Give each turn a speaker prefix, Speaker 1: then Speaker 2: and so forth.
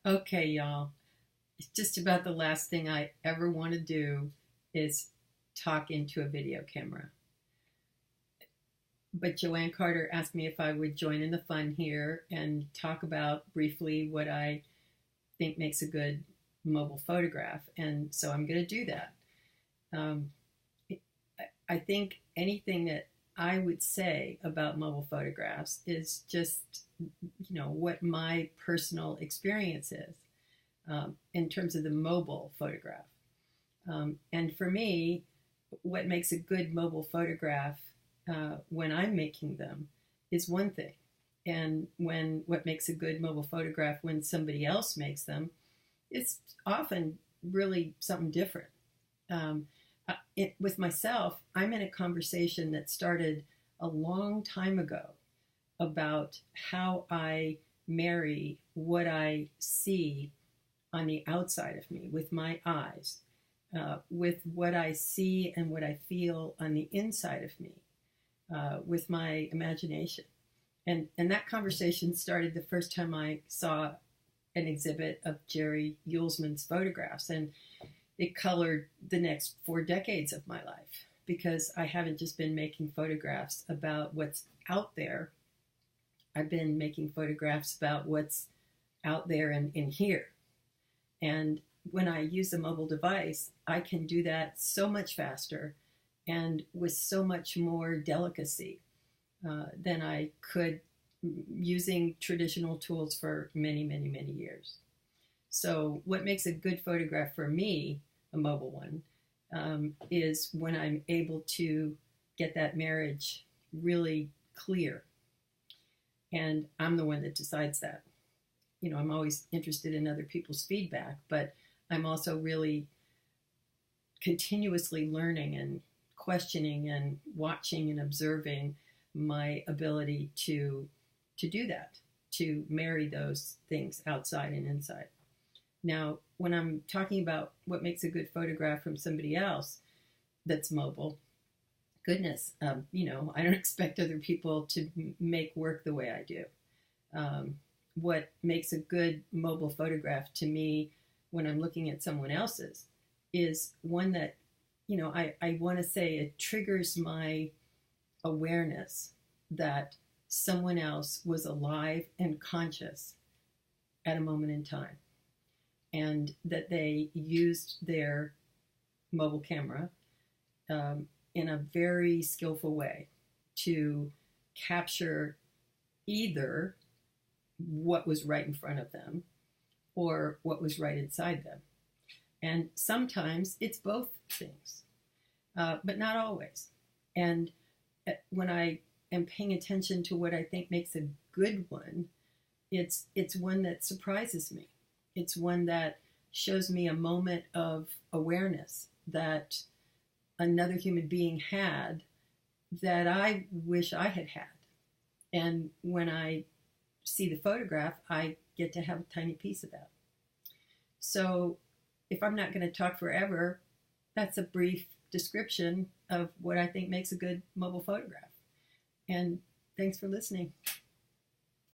Speaker 1: Okay, y'all. It's just about the last thing I ever want to do is talk into a video camera. But Joanne Carter asked me if I would join in the fun here and talk about briefly what I think makes a good mobile photograph. And so I'm going to do that. Um, I think anything that I would say about mobile photographs is just, what my personal experience is in terms of the mobile photograph. And for me, what makes a good mobile photograph when I'm making them is one thing. And what makes a good mobile photograph when somebody else makes them, it's often really something different. Um, with myself, I'm in a conversation that started a long time ago about how I marry what I see on the outside of me with my eyes, with what I see and what I feel on the inside of me, with my imagination. And that conversation started the first time I saw an exhibit of Jerry Uelsmann's photographs. And it colored the next 4 decades of my life because I haven't just been making photographs about what's out there. I've been making photographs about what's out there and in here. And when I use a mobile device, I can do that so much faster and with so much more delicacy than I could using traditional tools for many, many, many years. So what makes a good photograph for me, a mobile one, is when I'm able to get that marriage really clear. And I'm the one that decides that. I'm always interested in other people's feedback, but I'm also really continuously learning and questioning and watching and observing my ability to do that, to marry those things outside and inside. Now, when I'm talking about what makes a good photograph from somebody else that's mobile, goodness, I don't expect other people to make work the way I do. What makes a good mobile photograph to me when I'm looking at someone else's is one that, I want to say it triggers my awareness that someone else was alive and conscious at a moment in time, and that they used their mobile camera in a very skillful way to capture either what was right in front of them or what was right inside them. And sometimes it's both things, but not always. And when I am paying attention to what I think makes a good one, it's one that surprises me. It's one that shows me a moment of awareness that another human being had that I wish I had had. And when I see the photograph, I get to have a tiny piece of that. So if I'm not going to talk forever, that's a brief description of what I think makes a good mobile photograph. And thanks for listening.